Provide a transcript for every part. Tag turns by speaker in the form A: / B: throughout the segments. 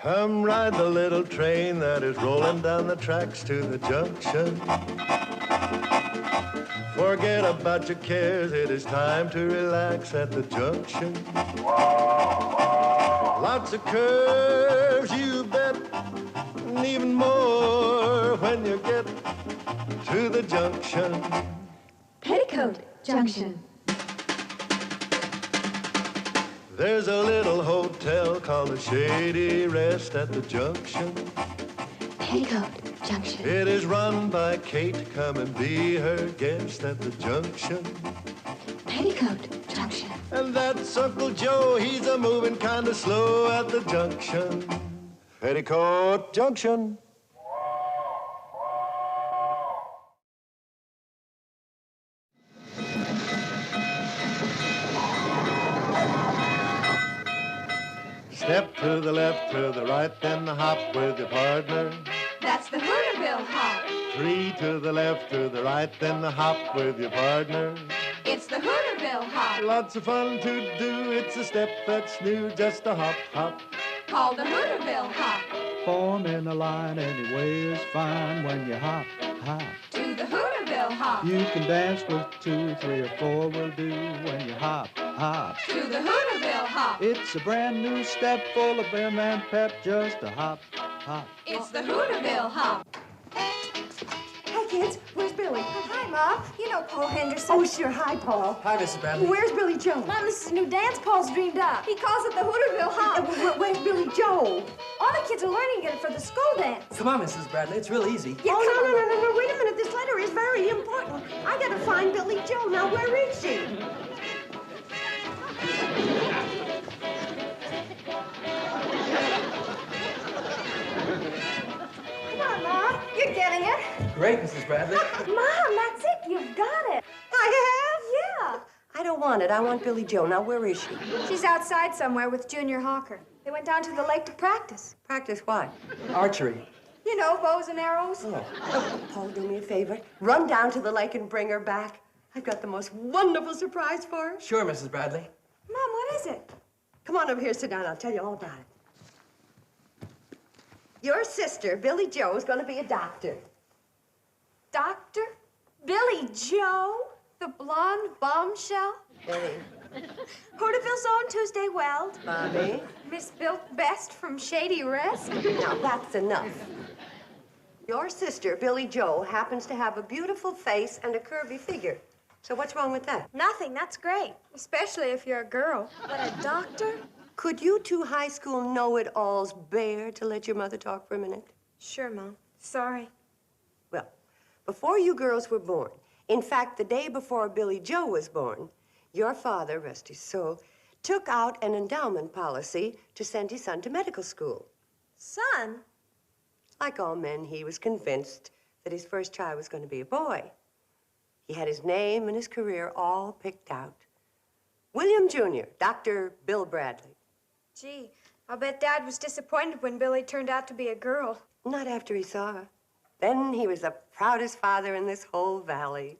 A: Come ride the little train that is rolling down the tracks to the junction. Forget about your cares, it is time to relax at the junction. Lots of curves, you bet, and even more when you get to the junction.
B: Petticoat Junction.
A: There's a little hotel called the Shady Rest at the junction.
B: Petticoat Junction.
A: It is run by Kate. Come and be her guest at the junction.
B: Petticoat Junction.
A: And that's Uncle Joe. He's a moving kind of slow at the junction. Petticoat Junction. Step to the left, to the right, then hop with your partner.
B: That's the Hooterville hop.
A: 3 to the left, to the right, then hop with your partner.
B: It's the Hooterville hop.
A: Lots of fun to do, it's a step that's new, just a hop, hop.
B: Called the Hooterville hop.
C: Form in a line anyway is fine when you hop, hop.
B: To the Hooterville hop.
C: You can dance with 2, 3, or 4 will do when you hop, hop.
B: To the Hooterville hop.
C: It's a brand new step full of vim and pep, just a hop, hop.
B: It's the Hooterville hop.
D: Hi, kids. Where's Billy?
E: Hi, Mom. You know Paul Henderson.
D: Oh, sure. Hi, Paul.
F: Hi, Mrs. Bradley.
D: Where's Billy Joe?
E: Mom, this is a new dance Paul's dreamed up. He calls it the Hooterville hop.
D: Where's Billy Joe?
E: All the kids are learning it for the school dance.
F: Come on, Mrs. Bradley. It's real easy.
D: Yeah, no. Wait a minute. This letter is very important. I gotta find Billy Joe. Now, where is she?
E: Come on, Mom. You're getting it.
F: Great, Mrs. Bradley.
E: Mom, that's it. You've got it.
D: I have?
E: Yeah.
D: I don't want it. I want Billy Joe. Now, where is she?
E: She's outside somewhere with Junior Hawker. They went down to the lake to practice.
D: Practice what?
F: Archery.
E: You know, bows and arrows.
F: Oh.
D: Paul, do me a favor. Run down to the lake and bring her back. I've got the most wonderful surprise for her.
F: Sure, Mrs. Bradley.
E: Mom, what is it?
D: Come on over here, sit down. I'll tell you all about it. Your sister, Billy Joe, is going to be a doctor.
E: Doctor? Billy Joe? The blonde bombshell?
D: Billy.
E: Hooterville's own Tuesday Weld.
D: Bobby.
E: Miss Built Best from Shady Rest.
D: Now, that's enough. Your sister, Billy Joe, happens to have a beautiful face and a curvy figure. So what's wrong with that?
E: Nothing, that's great. Especially if you're a girl. But a doctor?
D: Could you two high school know-it-alls bear to let your mother talk for a minute?
E: Sure, Mom. Sorry.
D: Well, before you girls were born, in fact, the day before Billy Joe was born, your father, rest his soul, took out an endowment policy to send his son to medical school.
E: Son?
D: Like all men, he was convinced that his first child was going to be a boy. He had his name and his career all picked out. William Jr., Dr. Bill Bradley.
E: Gee, I'll bet Dad was disappointed when Billy turned out to be a girl.
D: Not after he saw her. Then he was the proudest father in this whole valley.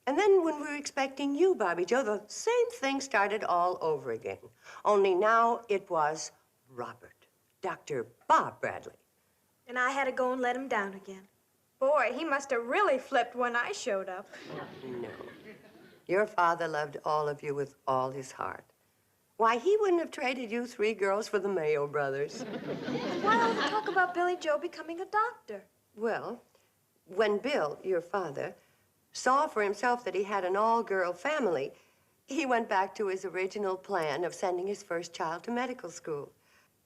D: And then when we were expecting you, Bobby Joe, the same thing started all over again. Only now it was Robert, Dr. Bob Bradley.
E: And I had to go and let him down again. Boy, he must have really flipped when I showed up.
D: No. Your father loved all of you with all his heart. Why, he wouldn't have traded you 3 girls for the Mayo brothers.
E: Why all the talk about Billy Joe becoming a doctor?
D: Well, when Bill, your father, saw for himself that he had an all-girl family, he went back to his original plan of sending his first child to medical school.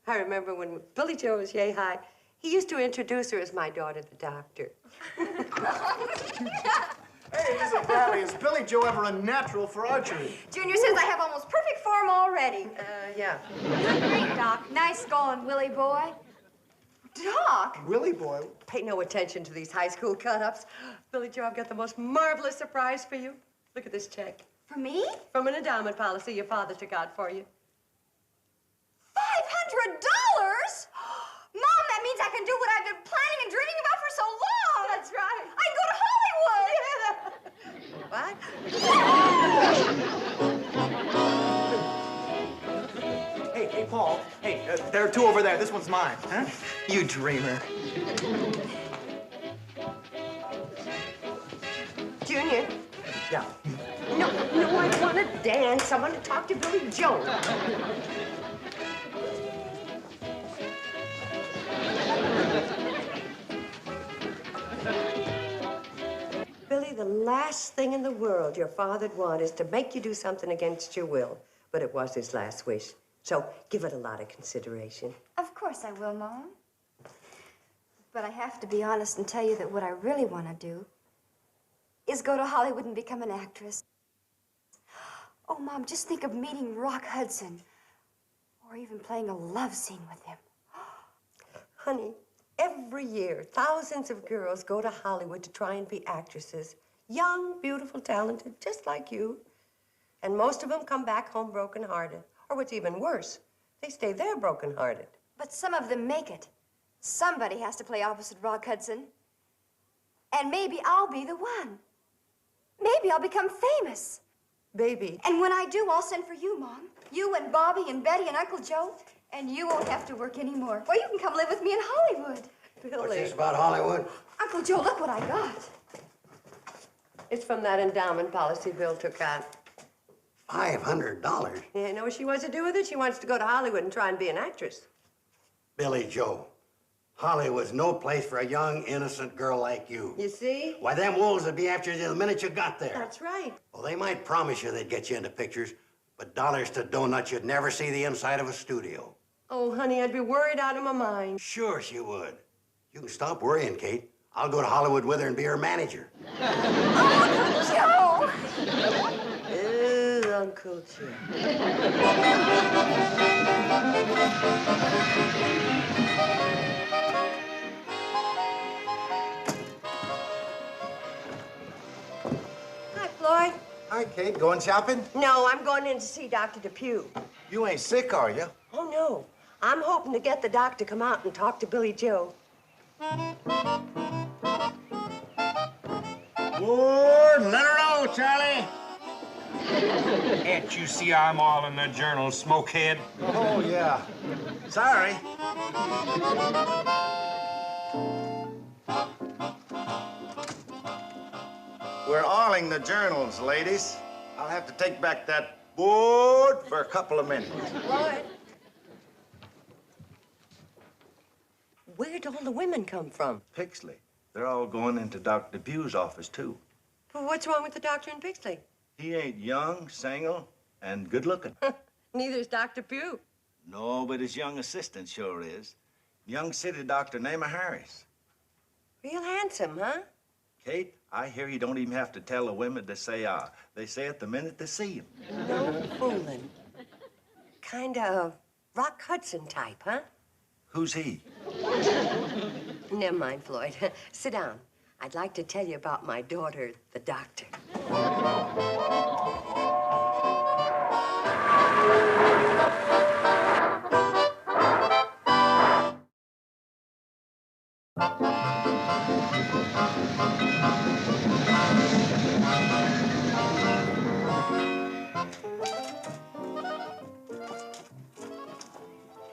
D: I remember when Billy Joe was yay high, he used to introduce her as my daughter, the doctor.
G: Hey, Mrs. Bradley, is Billy Joe ever a natural for archery?
E: Junior says I have almost perfect form already.
D: Yeah.
E: Great, Doc. Nice going, Willie boy. Doc!
G: Willie boy?
D: Pay no attention to these high school cut-ups. Billy Joe, I've got the most marvelous surprise for you. Look at this check.
E: For me?
D: From an endowment policy your father took out for you.
E: $500? Mom, that means I can do what I've been planning and dreaming about for so long. That's right. I can go to Hollywood.
D: What?
G: Hey, Hey, Paul. Hey, there are two over there. This one's mine. Huh?
F: You dreamer.
D: Junior.
F: Yeah.
D: No, I want to dance. I want to talk to Billy Joe. Billy, the last thing in the world your father'd want is to make you do something against your will. But it was his last wish. So give it a lot of consideration.
E: Of course I will, Mom. But I have to be honest and tell you that what I really want to do is go to Hollywood and become an actress. Oh, Mom, just think of meeting Rock Hudson or even playing a love scene with him.
D: Honey, every year, thousands of girls go to Hollywood to try and be actresses. Young, beautiful, talented, just like you. And most of them come back home broken-hearted. Or what's even worse, they stay there broken-hearted.
E: But some of them make it. Somebody has to play opposite Rock Hudson. And maybe I'll be the one. Maybe I'll become famous.
D: Baby.
E: And when I do, I'll send for you, Mom. You and Bobby and Betty and Uncle Joe. And you won't have to work anymore. Or you can come live with me in Hollywood.
D: Billy.
H: What's this about Hollywood?
E: Uncle Joe, look what I got.
D: It's from that endowment policy Bill took out.
H: $500?
D: You know what she wants to do with it? She wants to go to Hollywood and try and be an actress.
H: Billy Joe, Hollywood's no place for a young, innocent girl like you.
D: You see?
H: Why, them wolves would be after you the minute you got there.
D: That's right.
H: Well, they might promise you they'd get you into pictures, but dollars to donuts, you'd never see the inside of a studio.
D: Oh, honey, I'd be worried out of my mind.
H: Sure she would. You can stop worrying, Kate. I'll go to Hollywood with her and be her manager.
E: Joe!
D: Uncle Joe. Hi, Floyd.
G: Hi, Kate. Going shopping?
D: No, I'm going in to see Dr. Depew.
G: You ain't sick, are you?
D: Oh, no. I'm hoping to get the doc to come out and talk to Billy Joe.
I: Whoa, let her know, Charlie. Can't you see I'm all in the journal, smokehead?
G: Oh, yeah. Sorry. We're alling the journals, ladies. I'll have to take back that board for a couple of minutes.
D: Floyd. Where'd all the women come from?
G: Pixley. They're all going into Dr. Depew's office, too.
D: Well, what's wrong with the doctor in Pixley?
G: He ain't young, single, and good-looking.
D: Neither's Dr. Depew.
G: No, but his young assistant sure is. Young city doctor named Harris.
D: Real handsome, huh?
G: Kate, I hear you don't even have to tell the women to say ah. They say it the minute they see him.
D: No fooling. Kind of Rock Hudson type, huh?
G: Who's he?
D: Never mind, Floyd. Sit down. I'd like to tell you about my daughter, the doctor.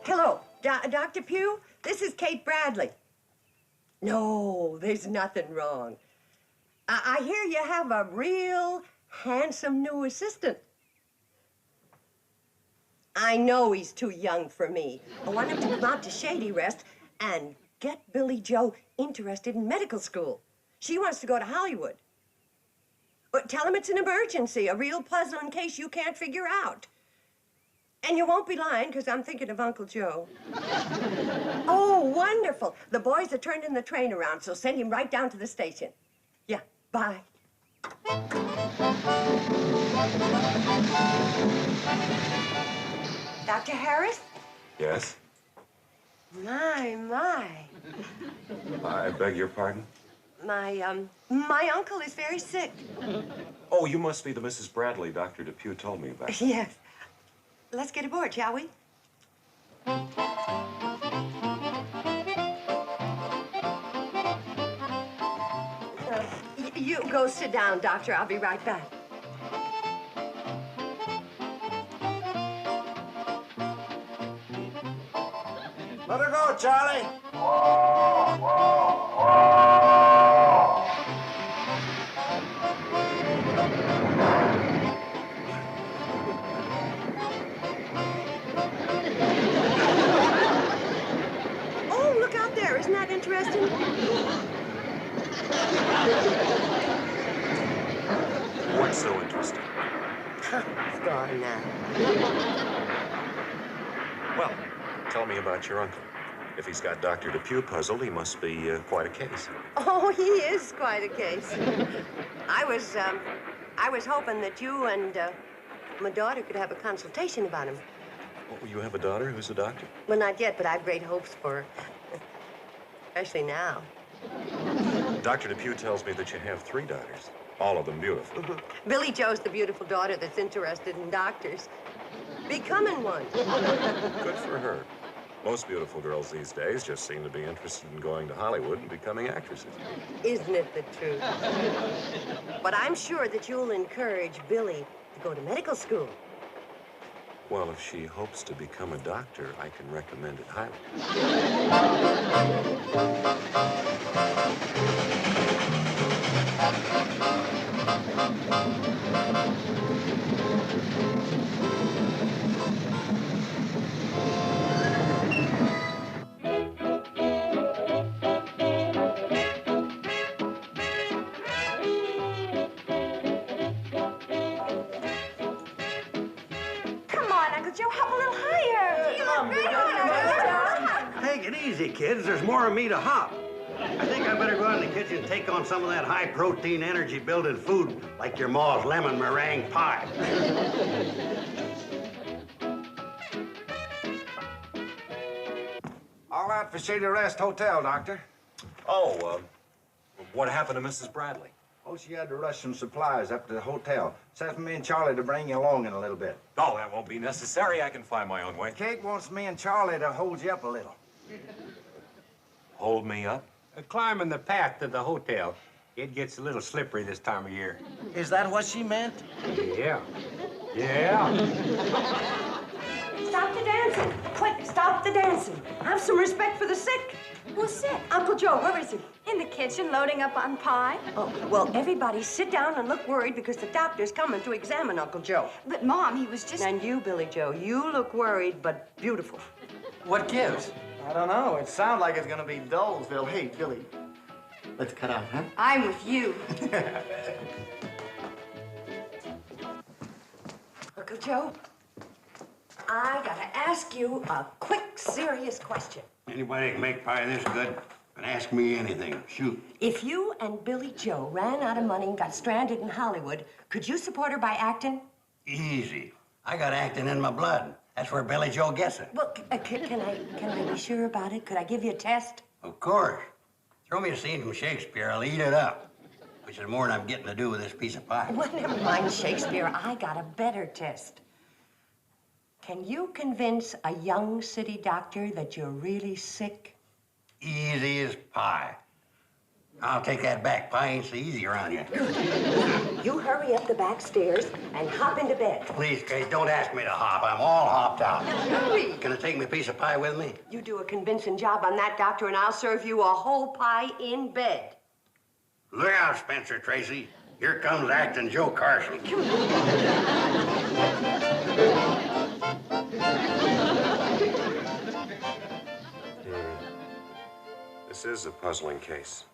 D: Hello, Dr. Pugh? This is Kate Bradley. No, there's nothing wrong. I hear you have a real handsome new assistant. I know he's too young for me. I want him to come out to Shady Rest and get Billy Joe interested in medical school. She wants to go to Hollywood. But tell him it's an emergency, a real puzzling case you can't figure out. And you won't be lying, because I'm thinking of Uncle Joe. Oh, wonderful. The boys are turning the train around, so send him right down to the station. Yeah, bye. Dr. Harris?
J: Yes?
D: My.
J: I beg your pardon?
D: My uncle is very sick.
J: Oh, you must be the Mrs. Bradley Dr. Depew told me about.
D: Yes. Let's get aboard, shall we? You go sit down, Doctor. I'll be right back.
G: Let her go, Charlie.
D: Oh, look out there. Isn't that interesting?
J: What's so interesting?
D: It's gone now.
J: Well, tell me about your uncle. If he's got Dr. Depew puzzled, he must be quite a case.
D: Oh, he is quite a case. I was hoping that you and my daughter could have a consultation about him.
J: Oh, you have a daughter who's a doctor?
D: Well, not yet, but I have great hopes for her. Especially now.
J: Dr. Depew tells me that you have 3 daughters, all of them beautiful.
D: Billy Joe's the beautiful daughter that's interested in doctors. Becoming one.
J: Good for her. Most beautiful girls these days just seem to be interested in going to Hollywood and becoming actresses.
D: Isn't it the truth? But I'm sure that you'll encourage Billy to go to medical school.
J: Well, if she hopes to become a doctor, I can recommend it highly.
E: Come on, Uncle Joe, hop a little higher. You look great higher.
H: Take it easy, kids. There's more of me to hop. I think I better go out in the kitchen and take on some of that high-protein, energy-building food, like your ma's lemon meringue pie.
G: All out for Shady Rest Hotel, Doctor.
J: Oh, what happened to Mrs. Bradley?
G: Oh, she had to rush some supplies up to the hotel. Sent for me and Charlie to bring you along in a little bit.
J: Oh, that won't be necessary. I can find my own way.
G: Kate wants me and Charlie to hold you up a little.
J: Hold me up?
I: Climbing the path to the hotel. It gets a little slippery this time of year.
F: Is that what she meant?
I: Yeah. Yeah.
D: Stop the dancing. Quick, stop the dancing. Have some respect for the sick.
E: Who's sick?
D: Uncle Joe, where is he?
E: In the kitchen, loading up on pie.
D: Oh, well, everybody sit down and look worried because the doctor's coming to examine Uncle Joe.
E: But, Mom, he was just...
D: And you, Billy Joe, you look worried but beautiful.
F: What gives?
K: I don't know. It sounds like it's gonna be Dullsville. Hey, Billy, let's cut out, huh?
E: I'm with you.
D: Uncle Joe, I gotta ask you a quick, serious question.
H: Anybody can make pie this good can ask me anything. Shoot.
D: If you and Billy Joe ran out of money and got stranded in Hollywood, could you support her by acting?
H: Easy. I got acting in my blood. That's where Billy Joe gets it.
D: Well, can I be sure about it? Could I give you a test?
H: Of course. Throw me a scene from Shakespeare, I'll eat it up. Which is more than I'm getting to do with this piece of pie.
D: Well, never mind Shakespeare. I got a better test. Can you convince a young city doctor that you're really sick?
H: Easy as pie. I'll take that back. Pie ain't so easy around you.
D: You hurry up the back stairs and hop into bed.
H: Please, Kate, don't ask me to hop. I'm all hopped out.
D: Hurry!
H: Can I take my piece of pie with me?
D: You do a convincing job on that, doctor, and I'll serve you a whole pie in bed.
H: Look out, Spencer Tracy. Here comes acting Joe Carson.
J: This is a puzzling case.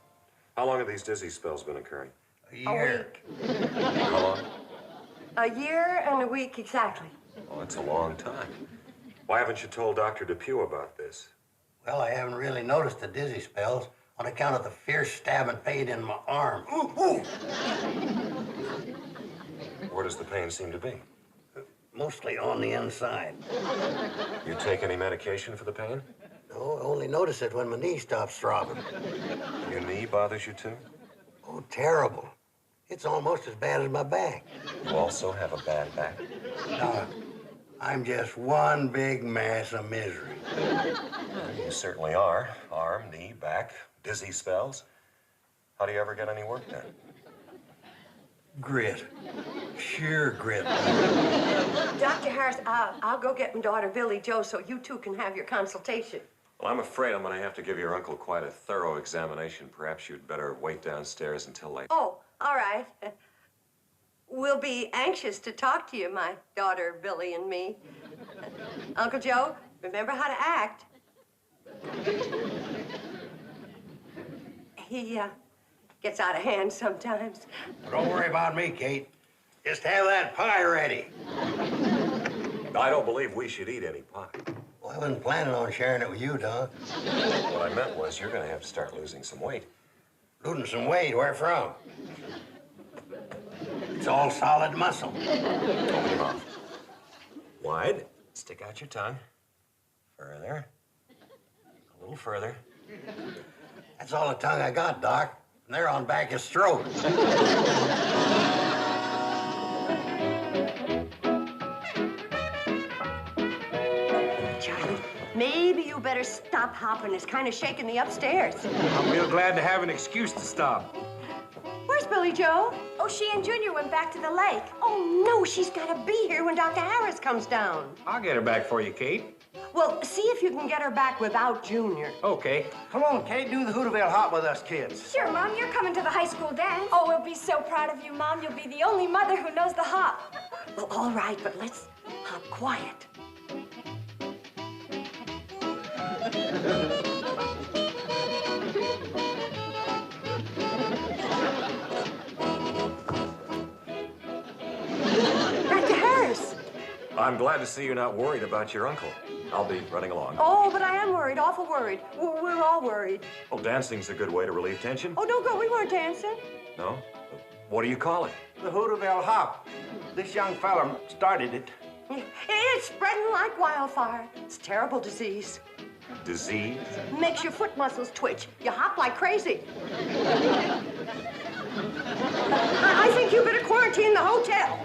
J: How long have these dizzy spells been occurring?
H: A year.
D: A week.
J: How long?
D: A year and a week exactly.
J: Oh, that's a long time. Why haven't you told Dr. Depew about this?
H: Well, I haven't really noticed the dizzy spells on account of the fierce stabbing pain in my arm. Ooh, ooh.
J: Where does the pain seem to be?
H: Mostly on the inside.
J: You take any medication for the pain?
H: No, I only notice it when my knee stops throbbing.
J: Your knee bothers you too?
H: Oh, terrible. It's almost as bad as my back.
J: You also have a bad back?
H: Doc, I'm just one big mass of misery.
J: You certainly are. Arm, knee, back, dizzy spells. How do you ever get any work done?
H: Grit. Sheer grit.
D: Dr. Harris, I'll go get my daughter Billy Joe so you two can have your consultation.
J: Well, I'm afraid I'm going to have to give your uncle quite a thorough examination. Perhaps you'd better wait downstairs until later.
D: Oh, all right. We'll be anxious to talk to you, my daughter, Billy, and me. Uncle Joe, remember how to act. He gets out of hand sometimes.
H: Don't worry about me, Kate. Just have that pie ready.
J: I don't believe we should eat any pie.
H: Well, I wasn't planning on sharing it with you, Doc.
J: What I meant was you're going to have to start losing some weight.
H: Losing some weight? Where from? It's all solid muscle.
J: Open your mouth. Wide. Stick out your tongue. Further. A little further.
H: That's all the tongue I got, Doc. And they're on back his throat.
D: Charlie, maybe you better stop hopping. It's kind of shaking the upstairs.
I: I'm real glad to have an excuse to stop.
D: Where's Billy Joe?
E: Oh, she and Junior went back to the lake.
D: Oh, no, she's got to be here when Dr. Harris comes down.
I: I'll get her back for you, Kate.
D: Well, see if you can get her back without Junior.
I: Okay.
K: Come on, Kate, do the Hooterville Hop with us kids.
E: Sure, Mom, you're coming to the high school dance. Oh, we'll be so proud of you, Mom. You'll be the only mother who knows the hop.
D: Well, all right, but let's hop quiet. Dr. Harris!
J: I'm glad to see you're not worried about your uncle. I'll be running along.
D: Oh, but I am worried, awful worried. We're all worried.
J: Oh, dancing's a good way to relieve tension.
D: Oh, no, girl, we weren't dancing.
J: No? What do you call it?
K: The Hooterville Hop. This young fella started it.
D: It's spreading like wildfire. It's a terrible disease.
J: Disease?
D: Makes your foot muscles twitch. You hop like crazy. I think you better quarantine the hotel.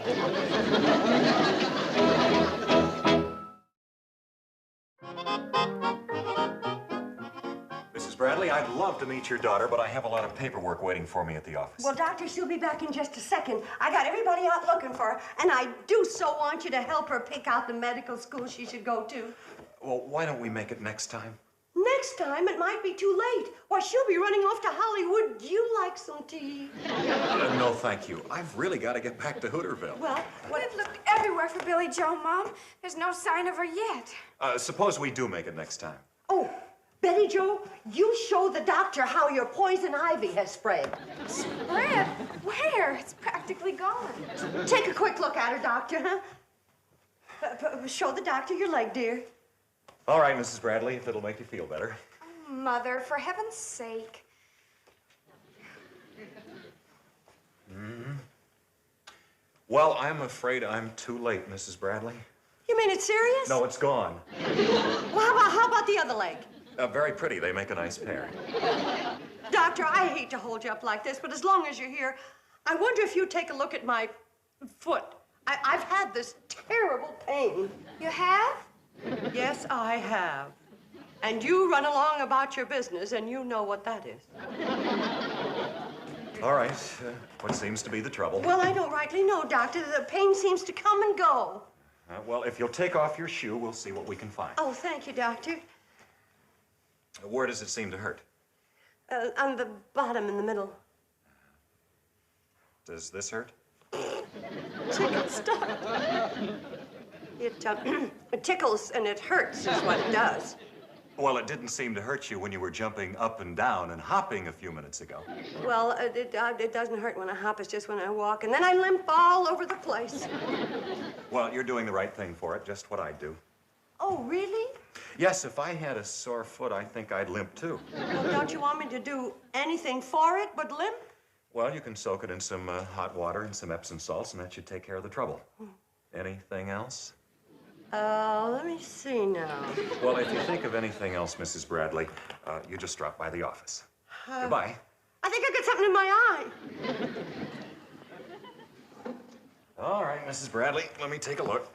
J: Mrs. Bradley, I'd love to meet your daughter, but I have a lot of paperwork waiting for me at the office.
D: Well, Doctor, she'll be back in just a second. I got everybody out looking for her, and I do so want you to help her pick out the medical school she should go to.
J: Well, why don't we make it next time?
D: Next time, it might be too late. Why, she'll be running off to Hollywood. Do you like some tea?
J: No, thank you. I've really got to get back to Hooterville.
D: Well,
E: We've looked everywhere for Billy Joe, Mom. There's no sign of her yet.
J: Suppose we do make it next time.
D: oh, Betty Joe, you show the doctor how your poison ivy has spread.
E: Spread? Where? It's practically gone.
D: Take a quick look at her, Doctor, huh? Show the doctor your leg, dear.
J: All right, Mrs. Bradley, if it'll make you feel better.
E: Oh, Mother, for heaven's sake.
J: Well, I'm afraid I'm too late, Mrs. Bradley.
D: You mean it's serious?
J: No, it's gone.
D: Well, how about the other leg?
J: Very pretty. They make a nice pair.
D: Doctor, I hate to hold you up like this, but as long as you're here, I wonder if you'd take a look at my foot. I've had this terrible pain.
E: You have?
D: Yes, I have. And you run along about your business, and you know what that is.
J: All right. What seems to be the trouble?
D: Well, I don't rightly know, Doctor. The pain seems to come and go.
J: Well, if you'll take off your shoe, we'll see what we can find.
D: Oh, thank you, Doctor.
J: Where does it seem to hurt?
D: On the bottom in the middle.
J: Does this hurt?
D: Tickle, stop. It tickles and it hurts is what it does.
J: Well, it didn't seem to hurt you when you were jumping up and down and hopping a few minutes ago.
D: Well, it doesn't hurt when I hop. It's just when I walk. And then I limp all over the place.
J: Well, you're doing the right thing for it, just what I'd do.
D: Oh, really?
J: Yes, if I had a sore foot, I think I'd limp too.
D: Well, don't you want me to do anything for it but limp?
J: Well, you can soak it in some hot water and some Epsom salts, and that should take care of the trouble. Anything else?
D: Let me see now.
J: Well, if you think of anything else, Mrs. Bradley, you just drop by the office. Goodbye.
D: I think I got something in my eye.
J: All right, Mrs. Bradley, let me take a look.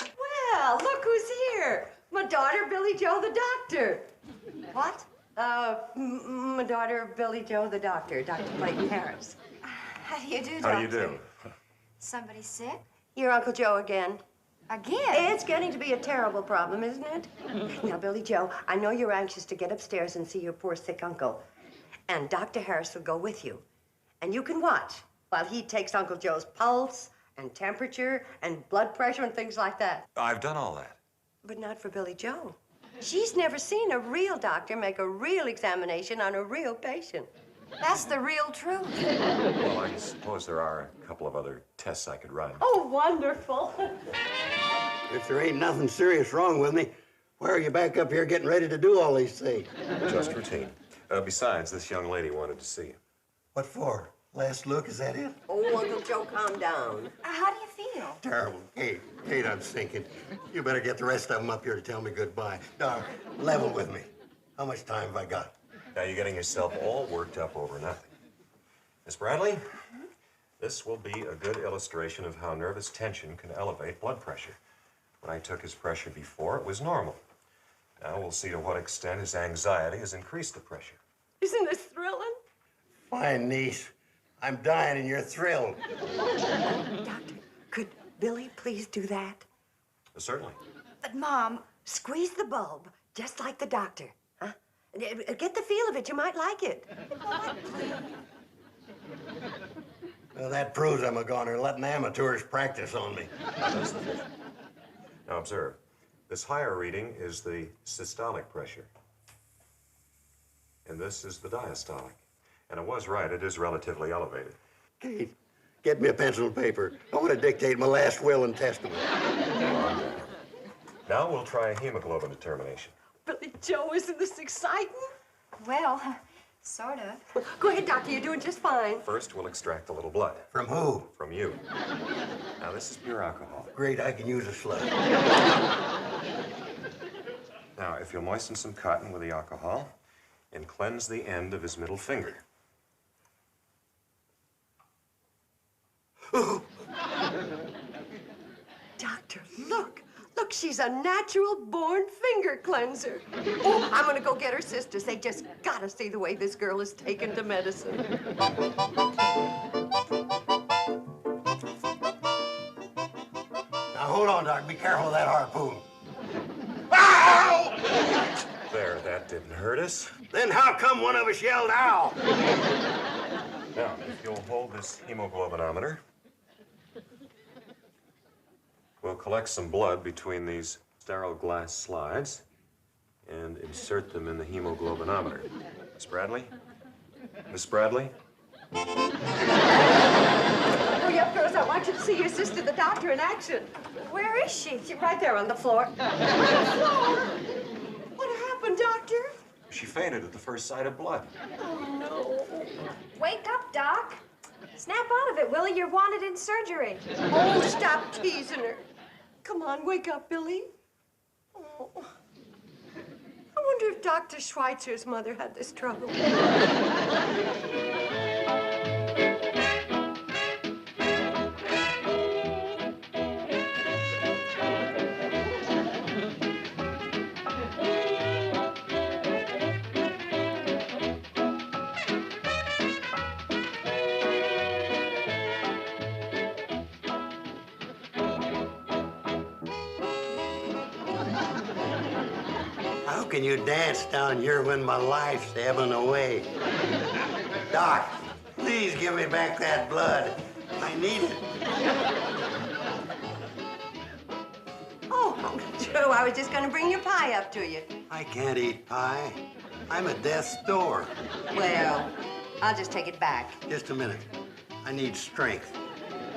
D: Well, look who's here. My daughter, Billy Joe the doctor.
E: What?
D: My daughter, Billy Joe the doctor, Dr. Clayton Harris.
E: How do you do,
J: How do you
E: Doctor?
J: do?
E: Somebody sick?
D: Your Uncle Joe again.
E: Again?
D: It's getting to be a terrible problem, isn't it? Now, Billy Joe, I know you're anxious to get upstairs and see your poor sick uncle. And Dr. Harris will go with you. And you can watch while he takes Uncle Joe's pulse and temperature and blood pressure and things like that.
J: I've done all that.
D: But not for Billy Joe. She's never seen a real doctor make a real examination on a real patient.
E: That's the real truth.
J: Well, I suppose there are a couple of other tests I could run.
D: Oh, wonderful.
H: If there ain't nothing serious wrong with me, why are you back up here getting ready to do all these things?
J: Just routine. Besides, this young lady wanted to see you.
H: What for? Last look, is that it?
D: Oh, Uncle Joe, calm down.
E: How do you feel?
H: Terrible. Kate, I'm sinking. You better get the rest of them up here to tell me goodbye. Doc, level with me. How much time have I got?
J: Now you're getting yourself all worked up over nothing. Miss Bradley, this will be a good illustration of how nervous tension can elevate blood pressure. When I took his pressure before, it was normal. Now we'll see to what extent his anxiety has increased the pressure.
D: Isn't this thrilling?
H: Fine, niece. I'm dying and you're thrilled.
D: Doctor, could Billy please do that?
J: Certainly.
D: But, Mom, squeeze the bulb, just like the doctor. Huh? Get the feel of it. You might like it.
H: Well, that proves I'm a goner, letting amateurs practice on me.
J: Now observe. This higher reading is the systolic pressure. And this is the diastolic. And it was right, it is relatively elevated.
H: Kate, get me a pencil and paper. I want to dictate my last will and testament.
J: Now we'll try a hemoglobin determination.
D: Billy Joe, isn't this exciting?
E: Well, sort of.
D: Go ahead, Doctor. You're doing just fine.
J: First, we'll extract a little blood.
H: From who?
J: From you. Now, this is pure alcohol.
H: Great, I can use a slug.
J: Now, if you'll moisten some cotton with the alcohol and cleanse the end of his middle finger.
D: Doctor, look. Look, she's a natural-born finger cleanser. Oh, I'm gonna go get her sisters. They just gotta see the way this girl is taken to medicine.
H: Now, hold on, Doc. Be careful of that harpoon. Ow!
J: There, that didn't hurt us.
H: Then how come one of us yelled, ow?
J: Now, if you'll hold this hemoglobinometer, we'll collect some blood between these sterile glass slides and insert them in the hemoglobinometer. Miss Bradley? Miss Bradley?
D: Hurry up, girls. I want you to see your sister, the doctor, in action. Where is she? She's right there on the floor. On the floor? What happened, Doctor?
J: She fainted at the first sight of blood.
D: Oh, no.
E: Wake up, Doc. Snap out of it, Willie. You're wanted in surgery.
D: Oh, stop teasing her. Come on, wake up, Billy. Oh. I wonder if Dr. Schweitzer's mother had this trouble.
H: How can you dance down here when my life's ebbing away? Doc, please give me back that blood. I need it.
D: Oh, Joe, I was just going to bring your pie up to you.
H: I can't eat pie. I'm at death's door.
D: Well, I'll just take it back.
H: Just a minute. I need strength.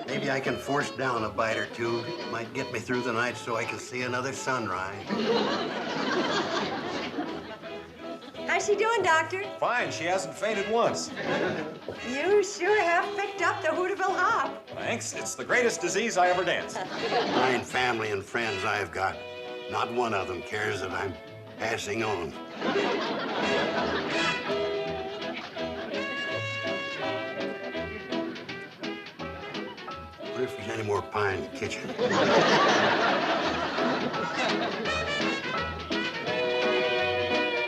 H: Maybe I can force down a bite or two. Might get me through the night so I can see another sunrise.
D: How's she doing, Doctor?
J: Fine, she hasn't fainted once.
D: You sure have picked up the Hooterville hop.
J: Thanks, it's the greatest disease I ever danced.
H: Fine family and friends I've got. Not one of them cares that I'm passing on. What if there's any more pie in the kitchen?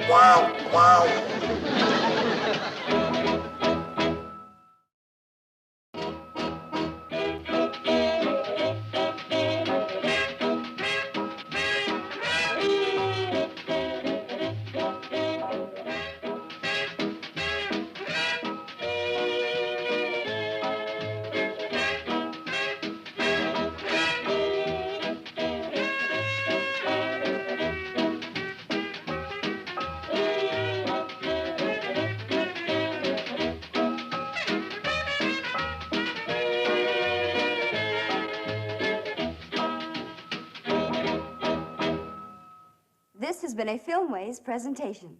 H: Wow, wow.
E: This has been a Filmways presentation.